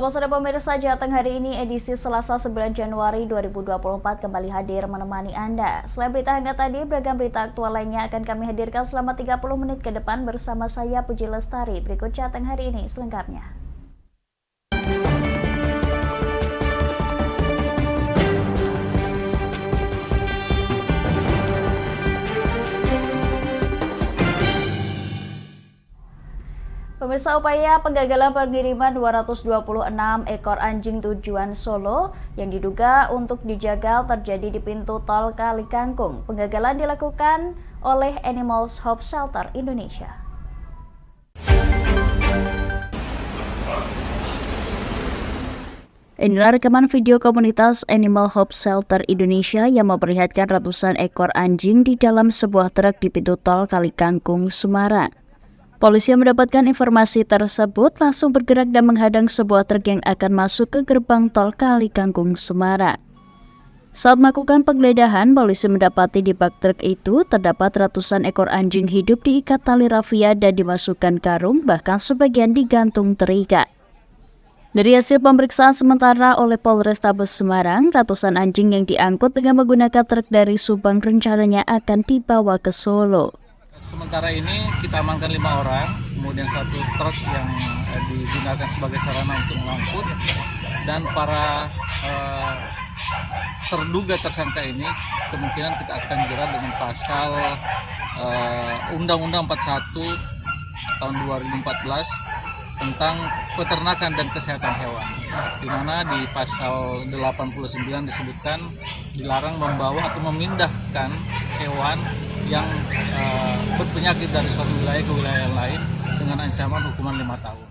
Selamat sore pemirsa, Jateng hari ini edisi Selasa 9 Januari 2024 kembali hadir menemani Anda. Selain berita hangat tadi, beragam berita aktual lainnya akan kami hadirkan selama 30 menit ke depan bersama saya Puji Lestari. Berikut Jateng hari ini selengkapnya. Pemirsa, upaya penggagalan pengiriman 226 ekor anjing tujuan Solo yang diduga untuk dijagal terjadi di pintu tol Kali Kangkung. Penggagalan dilakukan oleh Animals Hope Shelter Indonesia. Inilah rekaman video komunitas Animal Hope Shelter Indonesia yang memperlihatkan ratusan ekor anjing di dalam sebuah truk di pintu tol Kali Kangkung, Semarang. Polisi yang mendapatkan informasi tersebut langsung bergerak dan menghadang sebuah truk yang akan masuk ke gerbang tol Kali Kangkung, Semarang. Saat melakukan penggeledahan, polisi mendapati di bak truk itu terdapat ratusan ekor anjing hidup diikat tali rafia dan dimasukkan karung, bahkan sebagian digantung terikat. Dari hasil pemeriksaan sementara oleh Polrestabes Semarang, ratusan anjing yang diangkut dengan menggunakan truk dari Subang rencananya akan dibawa ke Solo. Sementara ini kita amankan 5 orang, kemudian 1 truk yang digunakan sebagai sarana untuk mengangkut, dan para terduga tersangka ini kemungkinan kita akan jerat dengan pasal Undang-Undang 41 tahun 2014 tentang peternakan dan kesehatan hewan, di mana di pasal 89 disebutkan dilarang membawa atau memindahkan hewan yang berpenyakit dari suatu wilayah ke wilayah lain dengan ancaman hukuman 5 tahun.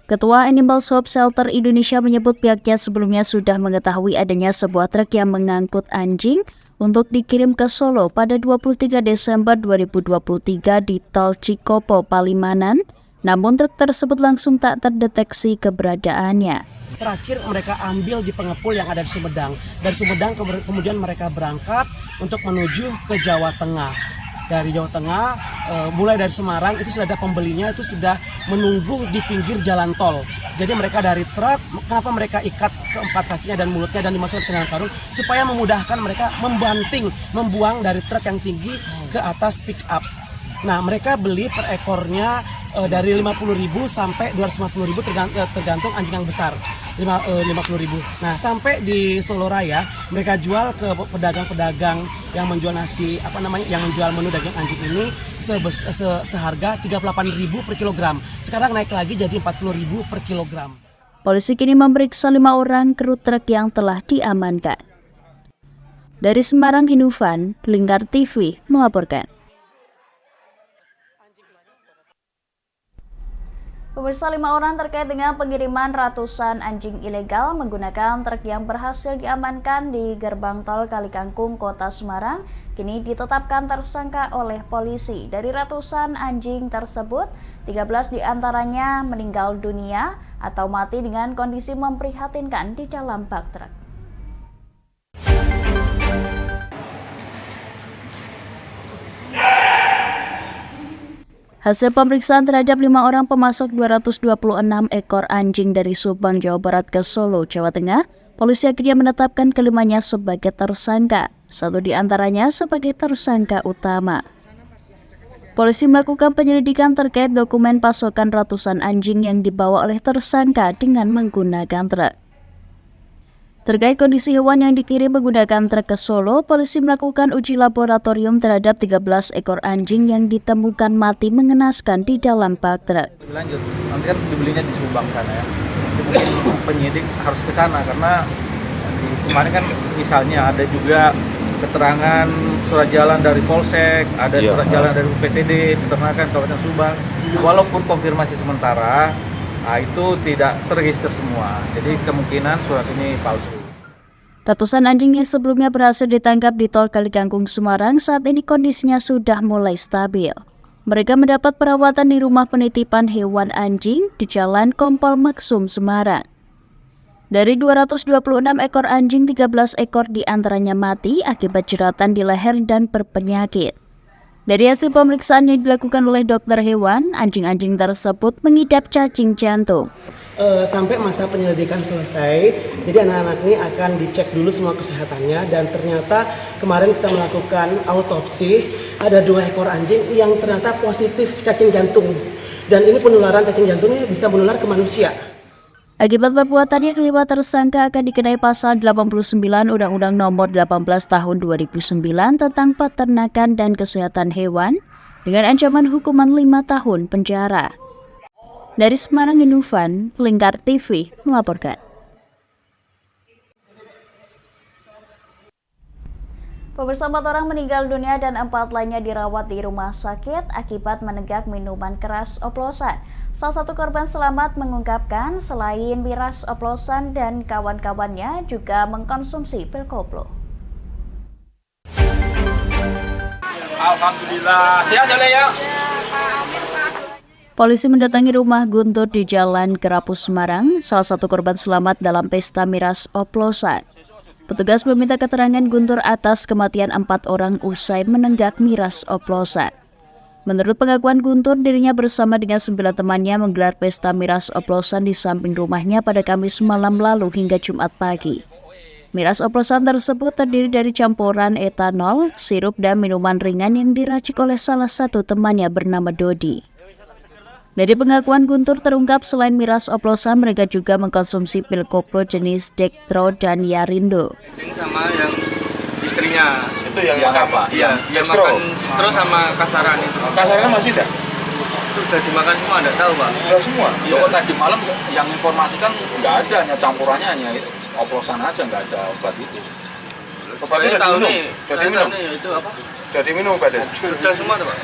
Ketua Animals Hope Shelter Indonesia menyebut pihaknya sebelumnya sudah mengetahui adanya sebuah truk yang mengangkut anjing untuk dikirim ke Solo pada 23 Desember 2023 di Tol Cikopo, Palimanan, namun truk tersebut langsung tak terdeteksi keberadaannya. Terakhir mereka ambil di pengepul yang ada di Sumedang. Dari Sumedang kemudian mereka berangkat untuk menuju ke Jawa Tengah. Dari Jawa Tengah, mulai dari Semarang itu sudah ada pembelinya, itu sudah menunggu di pinggir jalan tol. Jadi mereka dari truk, kenapa mereka ikat keempat kakinya dan mulutnya dan dimasukkan ke dalam karung? Supaya memudahkan mereka membuang dari truk yang tinggi ke atas pick up. Nah, mereka beli per ekornya dari 50.000 sampai 250.000 tergantung anjing yang besar. 50.000. Nah, sampai di Solo Raya mereka jual ke pedagang-pedagang yang menjual yang menjual menu daging anjing ini seharga 38.000 per kilogram. Sekarang naik lagi jadi 40.000 per kilogram. Polisi kini memeriksa 5 orang kru truk yang telah diamankan. Dari Semarang, Hinufan, Lingkar TV melaporkan. Pemirsa, 5 orang terkait dengan pengiriman ratusan anjing ilegal menggunakan truk yang berhasil diamankan di gerbang tol Kali Kangkung, Kota Semarang, kini ditetapkan tersangka oleh polisi. Dari ratusan anjing tersebut, 13 diantaranya meninggal dunia atau mati dengan kondisi memprihatinkan di dalam bak truk. Hasil pemeriksaan terhadap 5 orang pemasok 226 ekor anjing dari Subang, Jawa Barat ke Solo, Jawa Tengah, polisi akhirnya menetapkan kelimanya sebagai tersangka, 1 diantaranya sebagai tersangka utama. Polisi melakukan penyelidikan terkait dokumen pasokan ratusan anjing yang dibawa oleh tersangka dengan menggunakan truk. Terkait kondisi hewan yang dikirim menggunakan truk ke Solo, polisi melakukan uji laboratorium terhadap 13 ekor anjing yang ditemukan mati mengenaskan di dalam bak truk. Lebih lanjut, nanti kan dibelinya di Subang sana ya. Mungkin penyidik harus ke sana karena kemarin kan misalnya ada juga keterangan surat jalan dari Polsek, ada surat jalan dari UPTD, peternakan Kabupaten Subang. Walaupun konfirmasi sementara, itu tidak terregister semua, jadi kemungkinan surat ini palsu. Ratusan anjing yang sebelumnya berhasil ditangkap di Tol Kali Kangkung, Semarang saat ini kondisinya sudah mulai stabil. Mereka mendapat perawatan di rumah penitipan hewan anjing di Jalan Kompol Maksum, Semarang. Dari 226 ekor anjing, 13 ekor diantaranya mati akibat jeratan di leher dan berpenyakit. Dari hasil pemeriksaan yang dilakukan oleh dokter hewan, anjing-anjing tersebut mengidap cacing jantung. sampai masa penyelidikan selesai. Jadi anak-anak ini akan dicek dulu semua kesehatannya, dan ternyata kemarin kita melakukan autopsi, ada 2 ekor anjing yang ternyata positif cacing jantung, dan ini penularan cacing jantungnya bisa menular ke manusia. Akibat perbuatannya, kelima tersangka akan dikenai pasal 89 Undang-Undang Nomor 18 Tahun 2009 tentang Peternakan dan Kesehatan Hewan dengan ancaman hukuman 5 tahun penjara. Dari Semarang, Inufan, Lingkar TV melaporkan. Pemirsa, 4 orang meninggal dunia dan 4 lainnya dirawat di rumah sakit akibat menenggak minuman keras oplosan. Salah satu korban selamat mengungkapkan selain miras oplosan dan kawan-kawannya juga mengkonsumsi pil koplo. Alhamdulillah, sehat ya. Polisi mendatangi rumah Guntur di Jalan Kerapus, Semarang, salah satu korban selamat dalam pesta miras oplosan. Petugas meminta keterangan Guntur atas kematian 4 orang usai menenggak miras oplosan. Menurut pengakuan Guntur, dirinya bersama dengan 9 temannya menggelar pesta miras oplosan di samping rumahnya pada Kamis malam lalu hingga Jumat pagi. Miras oplosan tersebut terdiri dari campuran etanol, sirup, dan minuman ringan yang diracik oleh salah satu temannya bernama Dodi. Dari pengakuan Guntur terungkap selain miras oplosan, mereka juga mengkonsumsi pil koplo jenis Dextro dan Yarindo. Sama yang istrinya Itu yang apa? Iya, dia makan distro sama kasaran itu. Kasarannya masih ada? Itu udah dimakan semua, enggak tahu, Pak. Udah semua? Iya. Kok tadi malam yang informasi kan nggak ada, hanya campurannya hanya oplosan aja, nggak ada obat itu. Obatnya tahu nih, Jadi minum? itu apa? Jadi minum obatnya? Sudah semua tuh, Pak.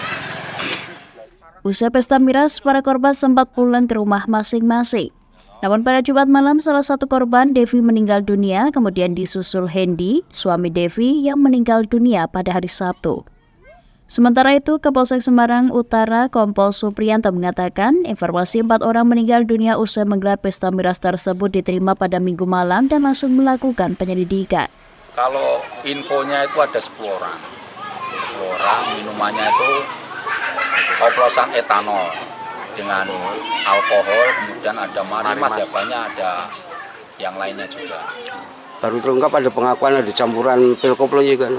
Usai pesta miras, para korban sempat pulang ke rumah masing-masing. Namun pada Jumat malam, salah satu korban, Devi, meninggal dunia, kemudian disusul Hendy, suami Devi, yang meninggal dunia pada hari Sabtu. Sementara itu, Kapolsek Semarang Utara Kompol Supriyanto mengatakan informasi 4 orang meninggal dunia usai menggelar pesta miras tersebut diterima pada Minggu malam dan langsung melakukan penyelidikan. Kalau infonya itu ada 10 orang. 10 orang, minumannya itu oplosan etanol dengan alkohol, kemudian ada marimas, ya banyak, ada yang lainnya juga. Baru terungkap ada pengakuan ada campuran pil koplo juga.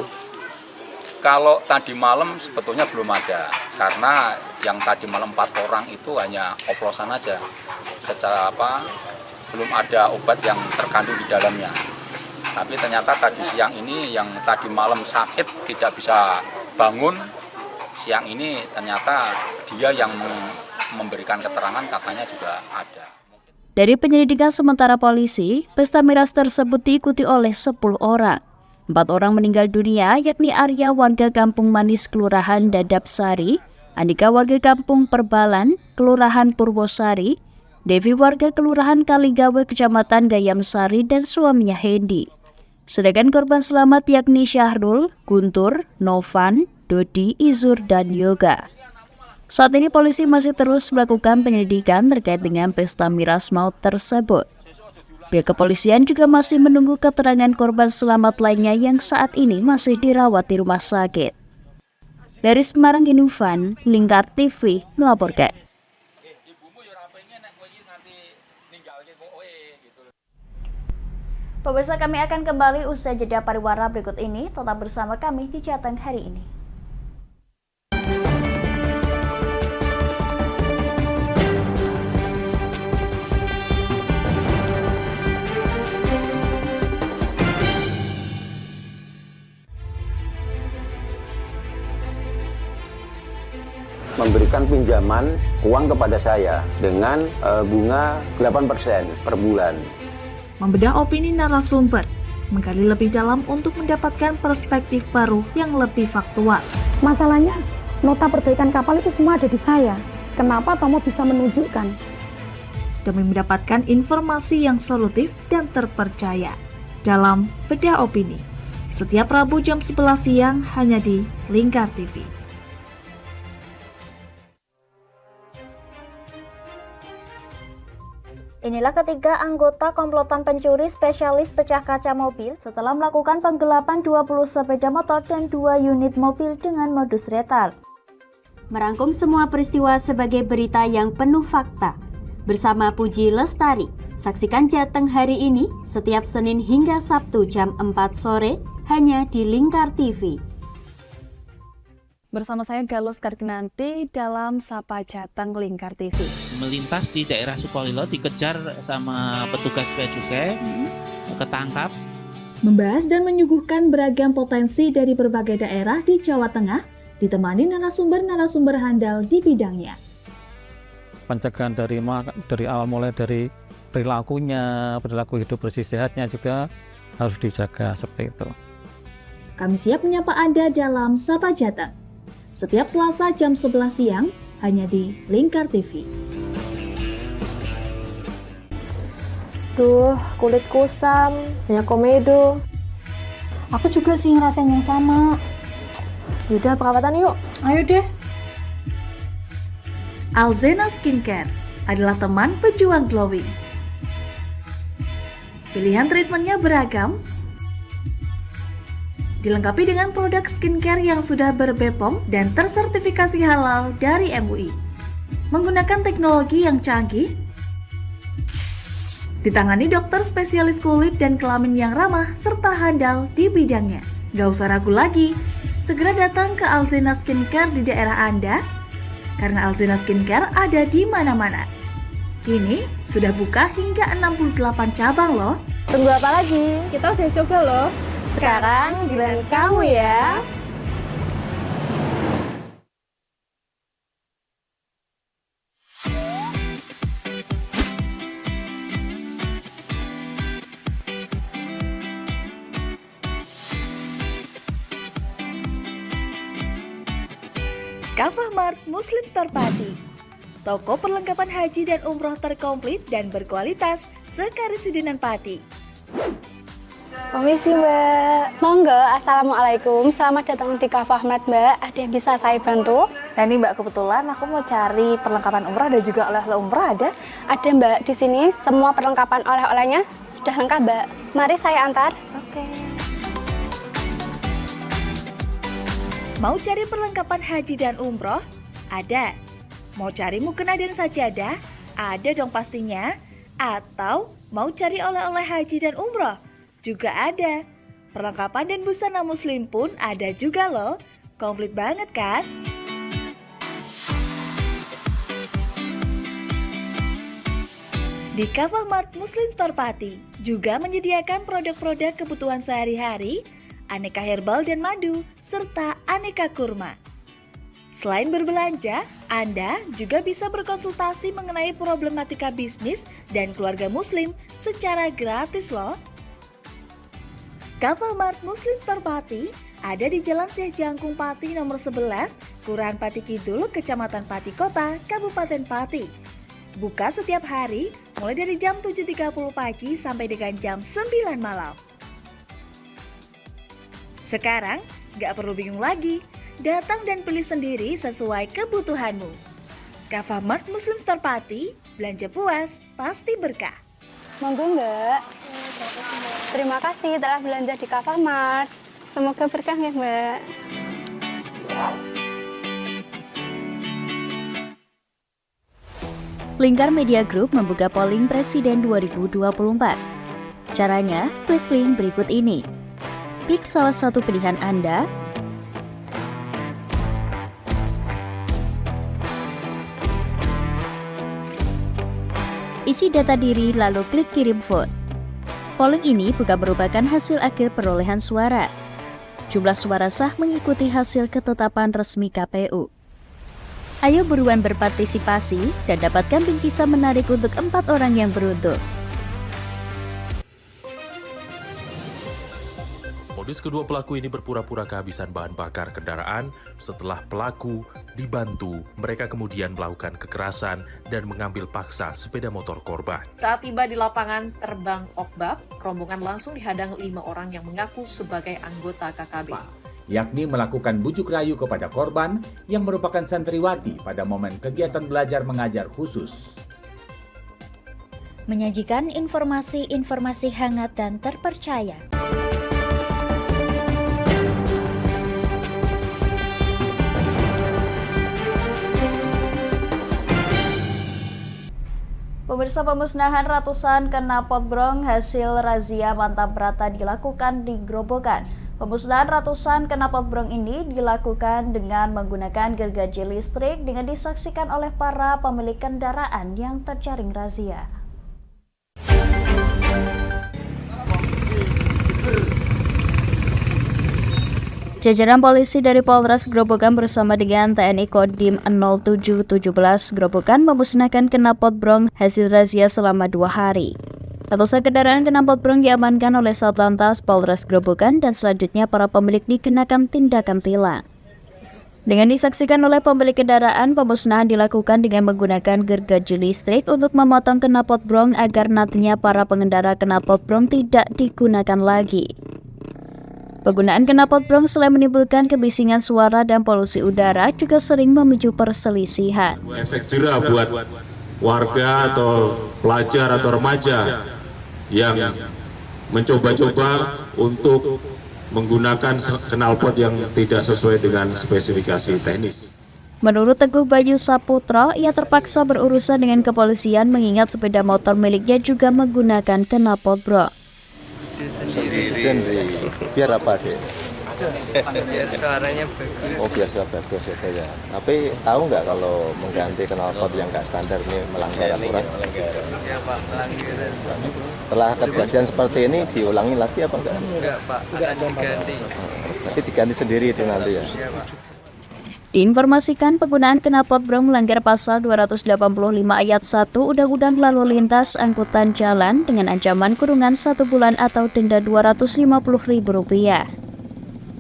Kalau tadi malam sebetulnya belum ada, karena yang tadi malam 4 orang itu hanya oplosan aja. Secara belum ada obat yang terkandung di dalamnya. Tapi ternyata tadi siang ini yang tadi malam sakit tidak bisa bangun, siang ini ternyata dia yang memberikan keterangan, katanya juga ada. Dari penyelidikan sementara polisi, pesta miras tersebut diikuti oleh 10 orang. 4 orang meninggal dunia, yakni Arya warga Kampung Manis Kelurahan Dadap Sari, Andika warga Kampung Perbalan Kelurahan Purwosari, Devi warga Kelurahan Kaligawe Kecamatan Gayam Sari, dan suaminya Hendy. Sedangkan korban selamat yakni Syahrul, Guntur, Novan, Dodi, Izur, dan Yoga. Saat ini polisi masih terus melakukan penyelidikan terkait dengan pesta miras maut tersebut. Pihak kepolisian juga masih menunggu keterangan korban selamat lainnya yang saat ini masih dirawat di rumah sakit. Dari Semarang, Inufan, Lingkar TV melaporkan. Pemirsa, kami akan kembali usai jeda pariwara berikut ini. Tetap bersama kami di Jateng hari ini. Memberikan pinjaman uang kepada saya dengan bunga 8% per bulan. Membedah opini narasumber, menggali lebih dalam untuk mendapatkan perspektif baru yang lebih faktual. Masalahnya, nota perbaikan kapal itu semua ada di saya. Kenapa Tomo bisa menunjukkan? Demi mendapatkan informasi yang solutif dan terpercaya. Dalam Bedah Opini, setiap Rabu jam 11 siang hanya di Lingkar TV. Inilah ketiga anggota komplotan pencuri spesialis pecah kaca mobil setelah melakukan penggelapan 20 sepeda motor dan 2 unit mobil dengan modus retard. Merangkum semua peristiwa sebagai berita yang penuh fakta. bersama Puji Lestari. Saksikan Jateng hari ini setiap Senin hingga Sabtu jam 4 sore hanya di Lingkar TV. Bersama saya Galus Karkinanti dalam Sapa Jateng Lingkar TV. Melintas di daerah Sukolilo dikejar sama petugas bea cukai, ketangkap. Membahas dan menyuguhkan beragam potensi dari berbagai daerah di Jawa Tengah, ditemani narasumber-narasumber handal di bidangnya. Pencegahan dari awal mulai dari perilakunya, perilaku hidup bersih sehatnya juga harus dijaga seperti itu. Kami siap menyapa Anda dalam Sapa Jateng. Setiap Selasa jam 11 siang hanya di Lingkar TV. Duh, kulit kusam, banyak komedo. Aku juga sih ngerasain yang sama. Yaudah, perawatan yuk. Ayo deh. Alzena Skincare adalah teman pejuang glowing. Pilihan treatmentnya beragam, dilengkapi dengan produk skincare yang sudah ber-BPOM dan tersertifikasi halal dari MUI. Menggunakan teknologi yang canggih, ditangani dokter spesialis kulit dan kelamin yang ramah serta handal di bidangnya. Gak usah ragu lagi, segera datang ke Alzena Skincare di daerah Anda, karena Alzena Skincare ada di mana-mana. Kini sudah buka hingga 68 cabang loh. Tunggu apa lagi? Kita udah coba loh. Sekarang giliran kamu ya. Kafah Mart Muslim Store Pati, toko perlengkapan haji dan umroh terkomplit dan berkualitas sekarisidenan Pati. Permisi Mbak. Monggo, Assalamualaikum. Selamat datang di Kafah Mart Mbak. Ada yang bisa saya bantu? Nah ini Mbak, kebetulan aku mau cari perlengkapan umrah dan juga oleh-oleh umrah ada? Ada Mbak, di sini semua perlengkapan oleh-olehnya sudah lengkap Mbak. Mari saya antar. Oke. Mau cari perlengkapan haji dan umroh? Ada. Mau cari mukena dan sajadah? Ada dong pastinya. Atau mau cari oleh-oleh haji dan umroh? Juga ada. Perlengkapan dan busana muslim pun ada juga loh. Komplit banget kan? Di Kafah Mart Muslim Store Pati juga menyediakan produk-produk kebutuhan sehari-hari, aneka herbal dan madu, serta aneka kurma. Selain berbelanja, Anda juga bisa berkonsultasi mengenai problematika bisnis dan keluarga muslim secara gratis loh. Kafah Mart Muslim Store Pati ada di Jalan Syekh Jangkung Pati nomor 11, Kelurahan Pati Kidul, Kecamatan Pati Kota, Kabupaten Pati. Buka setiap hari mulai dari jam 7.30 pagi sampai dengan jam 9 malam. Sekarang, gak perlu bingung lagi, datang dan pilih sendiri sesuai kebutuhanmu. Kafah Mart Muslim Store Pati, belanja puas, pasti berkah. Monggo Mbak. Terima kasih telah belanja di Kafah Mart. Semoga berkah ya Mbak. Lingkar Media Group membuka polling Presiden 2024. Caranya, klik link berikut ini. Klik salah satu pilihan Anda, isi data diri lalu klik kirim vote. Polling ini bukan merupakan hasil akhir perolehan suara. Jumlah suara sah mengikuti hasil ketetapan resmi KPU. Ayo buruan berpartisipasi dan dapatkan bingkisan menarik untuk 4 orang yang beruntung. Modus kedua pelaku ini berpura-pura kehabisan bahan bakar kendaraan. Setelah pelaku dibantu, mereka kemudian melakukan kekerasan dan mengambil paksa sepeda motor korban. Saat tiba di lapangan terbang Okbab, rombongan langsung dihadang 5 orang yang mengaku sebagai anggota KKB. Yakni melakukan bujuk rayu kepada korban yang merupakan santriwati pada momen kegiatan belajar mengajar khusus. Menyajikan informasi-informasi hangat dan terpercaya. Pemirsa, pemusnahan ratusan knalpot brong hasil razia Mantap Brata dilakukan di Grobogan. Pemusnahan ratusan knalpot brong ini dilakukan dengan menggunakan gergaji listrik dengan disaksikan oleh para pemilik kendaraan yang terjaring razia. Jajaran polisi dari Polres Grobogan bersama dengan TNI Kodim 0717 Grobogan memusnahkan knalpot brong hasil razia selama 2 hari. Ratusan kendaraan knalpot brong diamankan oleh Satlantas Polres Grobogan dan selanjutnya para pemilik dikenakan tindakan tilang. Dengan disaksikan oleh pemilik kendaraan, pemusnahan dilakukan dengan menggunakan gergaji listrik untuk memotong knalpot brong agar nantinya para pengendara knalpot brong tidak digunakan lagi. Penggunaan knalpot brong selain menimbulkan kebisingan suara dan polusi udara juga sering memicu perselisihan. Efek jerah buat warga atau pelajar atau remaja yang mencoba-coba untuk menggunakan knalpot yang tidak sesuai dengan spesifikasi teknis. Menurut Teguh Bayu Saputro, ia terpaksa berurusan dengan kepolisian mengingat sepeda motor miliknya juga menggunakan knalpot brong. Sendiri. Biar apa deh? Biar suaranya bagus. Oh biasa bagus ya. Tapi tahu nggak kalau mengganti knalpot yang nggak standar ini melanggar aturan? Ya Pak, melanggar. Setelah kejadian seperti ini diulangi lagi apa enggak? Enggak Pak, akan diganti. Nanti diganti sendiri itu nanti ya. Iya Pak. Diinformasikan penggunaan knalpot brong melanggar pasal 285 ayat 1 Undang-Undang Lalu Lintas Angkutan Jalan dengan ancaman kurungan 1 bulan atau denda Rp250.000.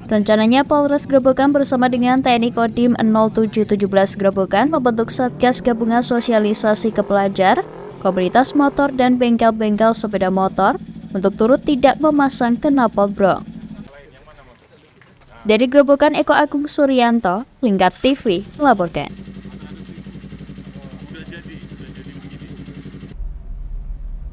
Rencananya Polres Grobogan bersama dengan TNI Kodim 0717 Grobogan membentuk Satgas Gabungan Sosialisasi ke Pelajar, komunitas motor dan bengkel-bengkel sepeda motor untuk turut tidak memasang knalpot brong. Dari Grobogan, Eko Agung Suryanto, Lingkar TV, melaporkan.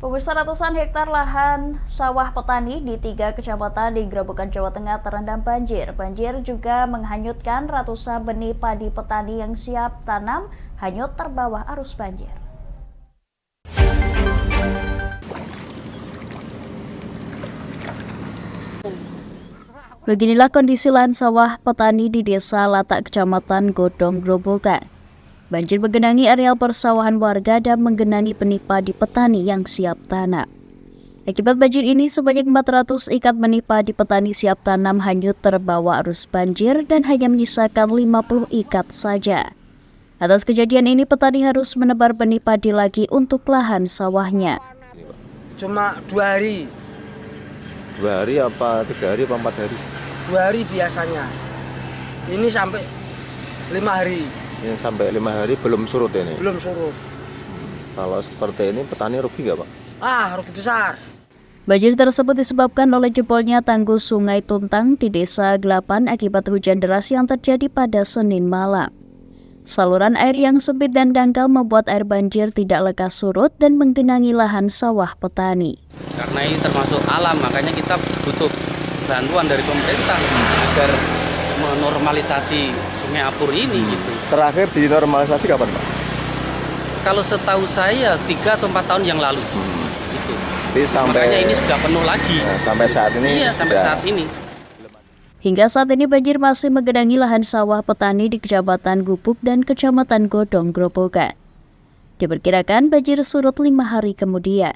Pemirsa, ratusan hektar lahan sawah petani di 3 kecamatan di Grobogan, Jawa Tengah terendam banjir. Banjir juga menghanyutkan ratusan benih padi petani yang siap tanam hanyut terbawa arus banjir. Beginilah kondisi lahan sawah petani di Desa Latak, Kecamatan Godong, Grobogan. Banjir menggenangi areal persawahan warga dan menggenangi benih padi petani yang siap tanam. Akibat banjir ini, sebanyak 400 ikat benih padi petani siap tanam hanyut terbawa arus banjir dan hanya menyisakan 50 ikat saja. Atas kejadian ini, petani harus menebar benih padi lagi untuk lahan sawahnya. Cuma 2 hari. 2 hari apa 3 hari apa 4 hari? 2 hari biasanya. Ini sampai 5 hari. Ini sampai 5 hari belum surut ini? Belum surut. Kalau seperti ini petani rugi nggak Pak? Rugi besar. Banjir tersebut disebabkan oleh jebolnya tanggul Sungai Tuntang di Desa Gelapan akibat hujan deras yang terjadi pada Senin malam. Saluran air yang sempit dan dangkal membuat air banjir tidak lekas surut dan menggenangi lahan sawah petani. Karena ini termasuk alam, makanya kita butuh bantuan dari pemerintah agar menormalisasi Sungai Apur ini gitu. Terakhir dinormalisasi kapan Pak? Kalau setahu saya 3 atau 4 tahun yang lalu. Gitu. Makanya ini sudah penuh lagi. Nah, sampai saat ini? Iya, sampai saat ini. Hingga saat ini banjir masih menggenangi lahan sawah petani di Kecamatan Gubuk dan Kecamatan Godong, Grobogan. Diperkirakan banjir surut 5 hari kemudian.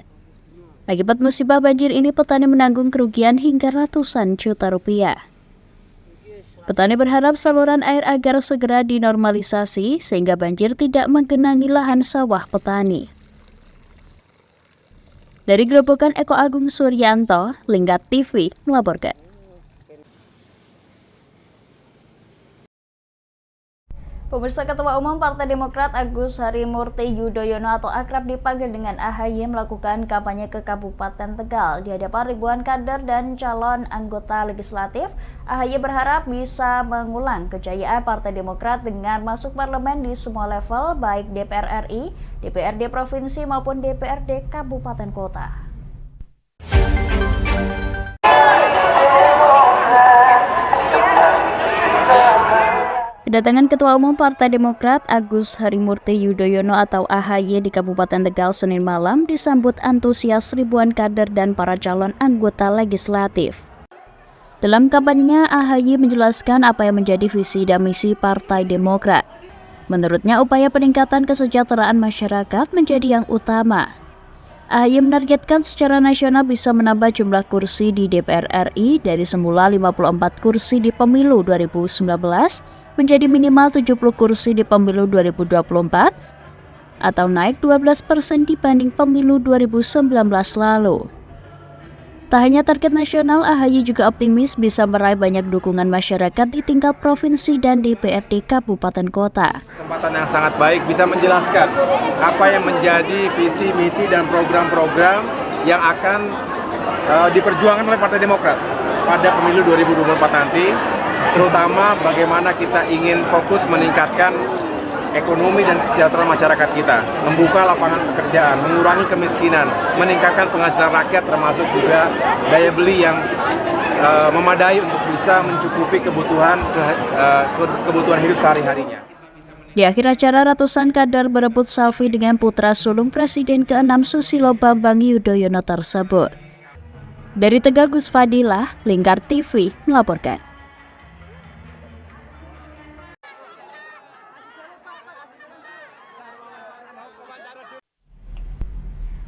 Akibat musibah banjir ini, petani menanggung kerugian hingga ratusan juta rupiah. Petani berharap saluran air agar segera dinormalisasi sehingga banjir tidak menggenangi lahan sawah petani. Dari Grobogan, Eko Agung Suryanto, Lingkar TV, melaporkan. Pemirsa, Ketua Umum Partai Demokrat Agus Harimurti Yudhoyono atau akrab dipanggil dengan AHY melakukan kampanye ke Kabupaten Tegal. Di hadapan ribuan kader dan calon anggota legislatif, AHY berharap bisa mengulang kejayaan Partai Demokrat dengan masuk parlemen di semua level, baik DPR RI, DPRD Provinsi maupun DPRD Kabupaten Kota. Kedatangan Ketua Umum Partai Demokrat Agus Harimurti Yudhoyono atau AHY di Kabupaten Tegal Senin malam disambut antusias ribuan kader dan para calon anggota legislatif. Dalam kampanyenya, AHY menjelaskan apa yang menjadi visi dan misi Partai Demokrat. Menurutnya, upaya peningkatan kesejahteraan masyarakat menjadi yang utama. AHY menargetkan secara nasional bisa menambah jumlah kursi di DPR RI dari semula 54 kursi di pemilu 2019 menjadi minimal 70 kursi di pemilu 2024 atau naik 12% dibanding pemilu 2019 lalu. Tak hanya target nasional, AHY juga optimis bisa meraih banyak dukungan masyarakat di tingkat provinsi dan DPRD kabupaten kota. Kesempatan yang sangat baik bisa menjelaskan apa yang menjadi visi, misi, dan program-program yang akan diperjuangkan oleh Partai Demokrat pada pemilu 2024 nanti, terutama bagaimana kita ingin fokus meningkatkan ekonomi dan kesejahteraan masyarakat kita, membuka lapangan pekerjaan, mengurangi kemiskinan, meningkatkan penghasilan rakyat, termasuk juga daya beli yang memadai untuk bisa mencukupi kebutuhan hidup sehari-harinya. Di akhir acara, ratusan kader berebut selfie dengan putra sulung Presiden ke-6 Susilo Bambang Yudhoyono tersebut. Dari Tegal, Gus Fadilah, Lingkar TV melaporkan.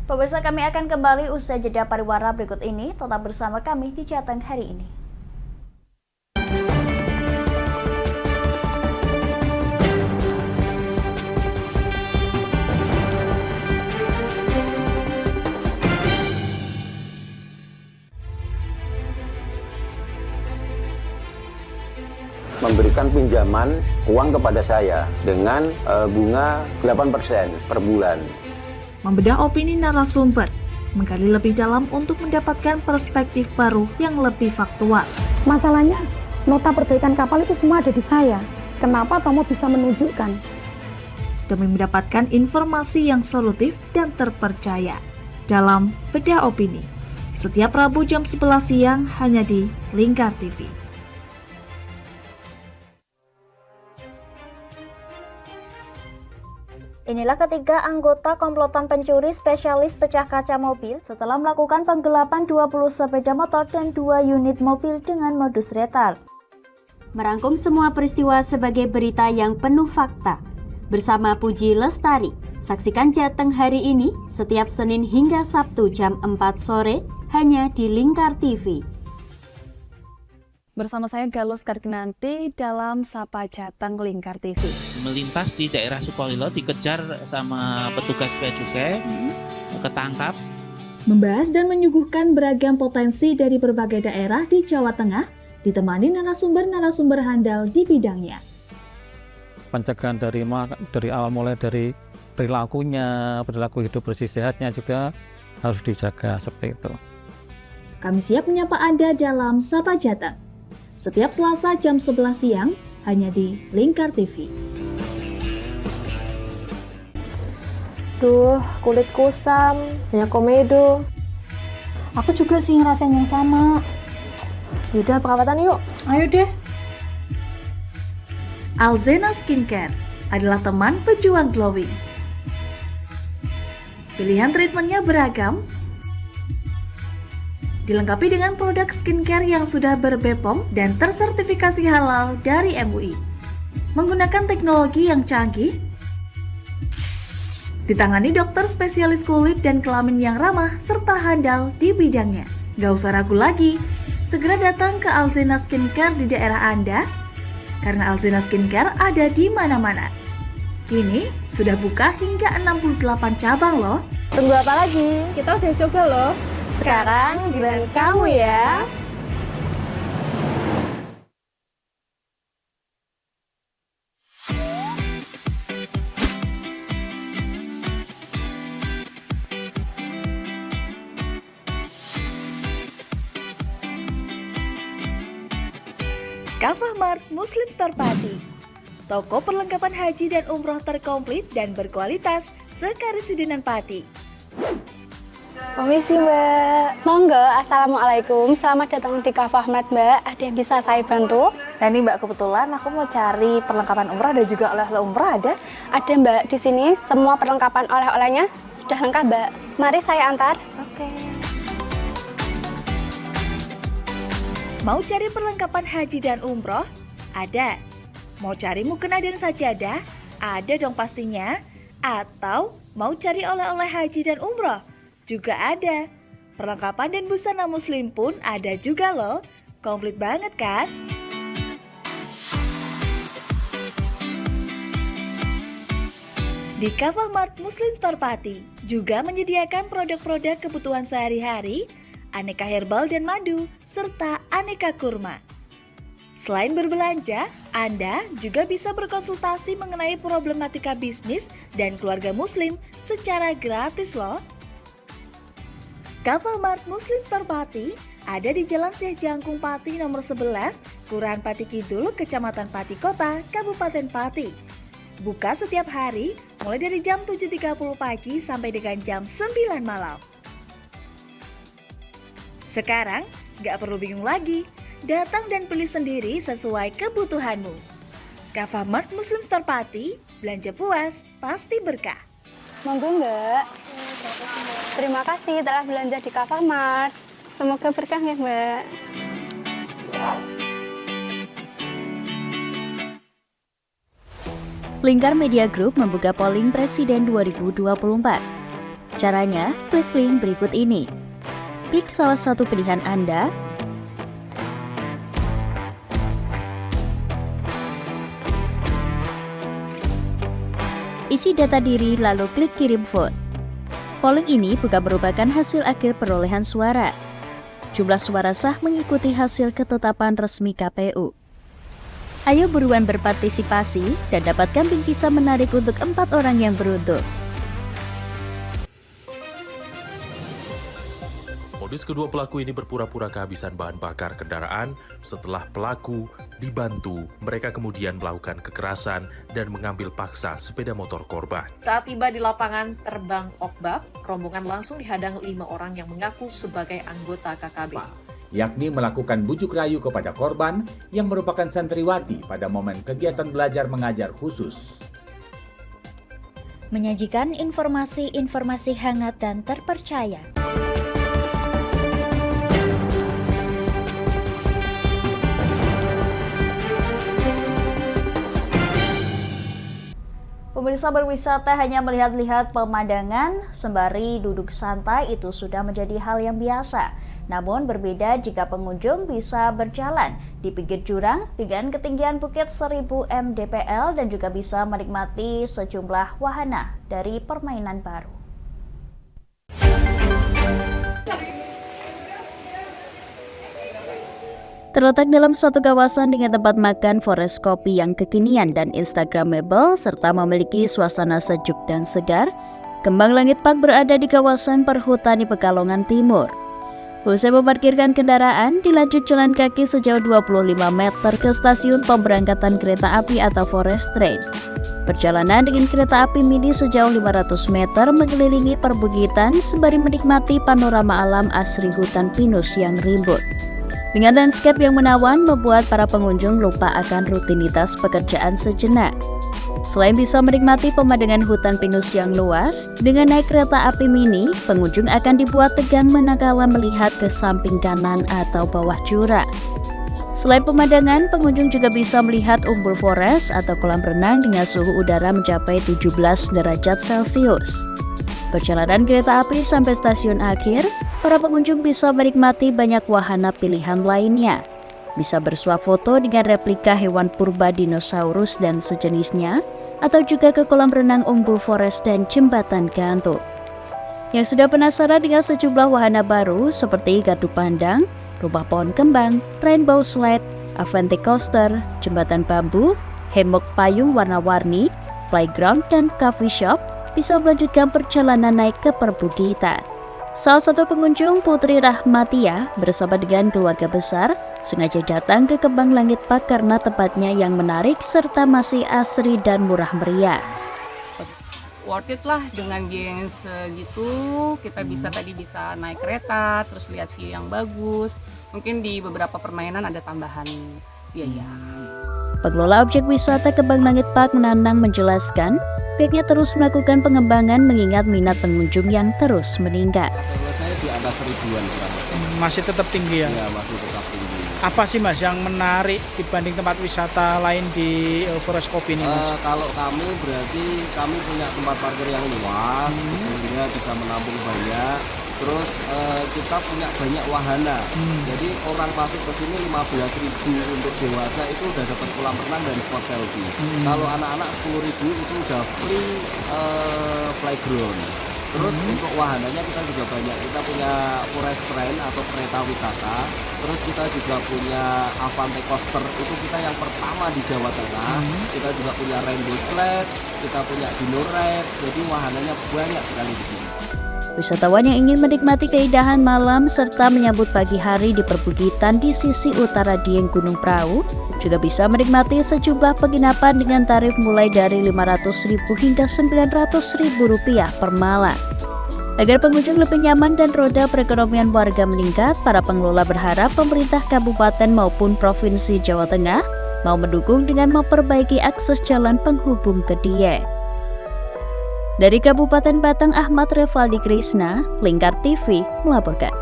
Pemirsa, kami akan kembali usai jeda pariwara berikut ini. Tetap bersama kami di Jateng hari ini. Memberikan pinjaman uang kepada saya dengan bunga 8% per bulan. Membedah opini narasumber, menggali lebih dalam untuk mendapatkan perspektif baru yang lebih faktual. Masalahnya, nota perbaikan kapal itu semua ada di saya. Kenapa Tomo bisa menunjukkan? Demi mendapatkan informasi yang solutif dan terpercaya dalam Bedah Opini. Setiap Rabu jam 11 siang hanya di Lingkar TV. Inilah ketiga anggota komplotan pencuri spesialis pecah kaca mobil setelah melakukan penggelapan 20 sepeda motor dan 2 unit mobil dengan modus retard. Merangkum semua peristiwa sebagai berita yang penuh fakta. Bersama Puji Lestari, saksikan Jateng hari ini setiap Senin hingga Sabtu jam 4 sore hanya di Lingkar TV. Bersama saya Galus Karginanti dalam Sapa Jateng Lingkar TV. Melintas di daerah Sukolilo dikejar sama petugas bea cukai, ketangkap. Membahas dan menyuguhkan beragam potensi dari berbagai daerah di Jawa Tengah, ditemani narasumber-narasumber handal di bidangnya. Pencegahan dari awal mulai dari perilaku hidup bersih sehatnya juga harus dijaga seperti itu. Kami siap menyapa Anda dalam Sapa Jateng. Setiap Selasa jam 11 siang hanya di Lingkar TV. Duh, kulit kusam, banyak komedo. Aku juga sih ngerasain yang sama. Yaudah, perawatan yuk. Ayo deh. Alzena Skincare adalah teman pejuang glowing. Pilihan treatmentnya beragam, dilengkapi dengan produk skincare yang sudah ber-BPOM dan tersertifikasi halal dari MUI. Menggunakan teknologi yang canggih, ditangani dokter spesialis kulit dan kelamin yang ramah serta handal di bidangnya. Gak usah ragu lagi, segera datang ke Alzena Skincare di daerah Anda, karena Alzena Skincare ada di mana-mana. Kini sudah buka hingga 68 cabang loh. Tunggu apa lagi? Kita udah coba loh. Sekarang giliran kamu ya. Kafah Mart Muslim Store Pati, toko perlengkapan haji dan umroh terkomplit dan berkualitas sekarisidenan Pati. Permisi Mbak. Monggo, Assalamualaikum. Selamat datang di Kafah Mart Mbak. Ada yang bisa saya bantu? Nah ini Mbak, kebetulan aku mau cari perlengkapan umrah dan juga oleh-oleh umrah ada? Ada Mbak, di sini semua perlengkapan oleh-olehnya sudah lengkap Mbak. Mari saya antar. Oke. Mau cari perlengkapan haji dan umroh? Ada. Mau cari mukena dan sajadah? Ada dong pastinya. Atau mau cari oleh-oleh haji dan umroh? Juga ada. Perlengkapan dan busana muslim pun ada juga loh. Komplit banget kan? Di Kafah Mart Muslim Store Pati juga menyediakan produk-produk kebutuhan sehari-hari, aneka herbal dan madu, serta aneka kurma. Selain berbelanja, Anda juga bisa berkonsultasi mengenai problematika bisnis dan keluarga muslim secara gratis loh. Kafah Mart Muslim Store Pati ada di Jalan Syekh Jangkung Pati nomor 11, Kelurahan Pati Kidul, Kecamatan Pati Kota, Kabupaten Pati. Buka setiap hari mulai dari jam 7.30 pagi sampai dengan jam 9 malam. Sekarang gak perlu bingung lagi, datang dan pilih sendiri sesuai kebutuhanmu. Kafah Mart Muslim Store Pati, belanja puas, pasti berkah. Monggo Mbak. Terima kasih telah belanja di Kafah Mart. Semoga berkah ya Mbak. Lingkar Media Group membuka polling Presiden 2024. Caranya, klik link berikut ini. Klik salah satu pilihan Anda, isi data diri lalu klik kirim vote. Polling ini bukan merupakan hasil akhir perolehan suara. Jumlah suara sah mengikuti hasil ketetapan resmi KPU. Ayo buruan berpartisipasi dan dapatkan bingkisan menarik untuk 4 orang yang beruntung. Modus kedua pelaku ini berpura-pura kehabisan bahan bakar kendaraan. Setelah pelaku dibantu, mereka kemudian melakukan kekerasan dan mengambil paksa sepeda motor korban. Saat tiba di lapangan terbang Okbab, rombongan langsung dihadang 5 orang yang mengaku sebagai anggota KKB. Yakni melakukan bujuk rayu kepada korban yang merupakan santriwati pada momen kegiatan belajar mengajar khusus. Menyajikan informasi-informasi hangat dan terpercaya. Pemirsa, berwisata hanya melihat-lihat pemandangan sembari duduk santai itu sudah menjadi hal yang biasa. Namun berbeda jika pengunjung bisa berjalan di pinggir jurang dengan ketinggian bukit 1000 mdpl dan juga bisa menikmati sejumlah wahana dari permainan baru. Terletak dalam suatu kawasan dengan tempat makan forest kopi yang kekinian dan instagramable serta memiliki suasana sejuk dan segar, Kembang Langit Park berada di kawasan Perhutani Pekalongan Timur. Usai meparkirkan kendaraan, dilanjut jalan kaki sejauh 25 meter ke stasiun pemberangkatan kereta api atau Forest Train. Perjalanan dengan kereta api mini sejauh 500 meter mengelilingi perbukitan sembari menikmati panorama alam asri hutan pinus yang rimbun. Dengan landscape yang menawan membuat para pengunjung lupa akan rutinitas pekerjaan sejenak. Selain bisa menikmati pemandangan hutan pinus yang luas, dengan naik kereta api mini, pengunjung akan dibuat tegang manakala melihat ke samping kanan atau bawah jurang. Selain pemandangan, pengunjung juga bisa melihat umbul forest atau kolam renang dengan suhu udara mencapai 17 derajat Celcius. Perjalanan kereta api sampai stasiun akhir, para pengunjung bisa menikmati banyak wahana pilihan lainnya. Bisa bersuah foto dengan replika hewan purba dinosaurus dan sejenisnya, atau juga ke kolam renang umbul forest dan jembatan gantung. Yang sudah penasaran dengan sejumlah wahana baru seperti gardu pandang, rumah pohon kembang, rainbow slide, Avanti coaster, jembatan bambu, hemok payung warna-warni, playground, dan coffee shop, bisa melanjutkan perjalanan naik ke perbukitan. Salah satu pengunjung, Putri Rahmatia, bersama dengan keluarga besar, sengaja datang ke Kembang Langit Park karena tempatnya yang menarik serta masih asri dan murah meriah. worth it lah dengan biaya yang segitu. Kita bisa naik kereta, terus lihat view yang bagus. Mungkin di beberapa permainan ada tambahan biaya. Pengelola objek wisata Kembang Langit Park Menanang menjelaskan, pihaknya terus melakukan pengembangan mengingat minat pengunjung yang terus meningkat. Saya di atas 1000-an kurang. Masih tetap tinggi ya? Iya, masih tetap tinggi. Apa sih Mas yang menarik dibanding tempat wisata lain di Forest Cove ini Mas? Kalau kami berarti kami punya tempat parkir yang luas, sehingga bisa menampung banyak. Terus kita punya banyak wahana. Jadi orang masuk ke sini 15.000 untuk dewasa itu udah dapat kolam renang dan spot selfie. Kalau anak-anak 10.000 itu udah free playground. Terus untuk wahananya kita juga banyak. Kita punya forest train atau kereta wisata. Terus kita juga punya Avante Coaster, itu kita yang pertama di Jawa Tengah. Kita juga punya Rainbow Sled, kita punya Dino Ride. Jadi wahananya banyak sekali di sini. Wisatawan yang ingin menikmati keindahan malam serta menyambut pagi hari di perbukitan di sisi utara Dieng Gunung Prau juga bisa menikmati sejumlah penginapan dengan tarif mulai dari Rp500.000 hingga Rp900.000 per malam. Agar pengunjung lebih nyaman dan roda perekonomian warga meningkat, para pengelola berharap pemerintah kabupaten maupun provinsi Jawa Tengah mau mendukung dengan memperbaiki akses jalan penghubung ke Dieng. Dari Kabupaten Batang, Ahmad Revaldi Krisna, Lingkar TV melaporkan.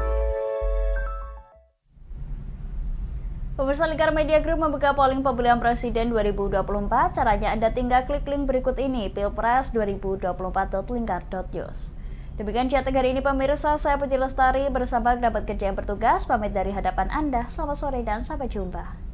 Pemirsa, Lingkar Media Group membuka polling pemilihan presiden 2024. Caranya Anda tinggal klik link berikut ini, pilpres2024.lingkar.news. Demikian cetak hari ini pemirsa, saya Puji Lestari bersama kerabat kerja yang bertugas pamit dari hadapan Anda. Selamat sore dan sampai jumpa.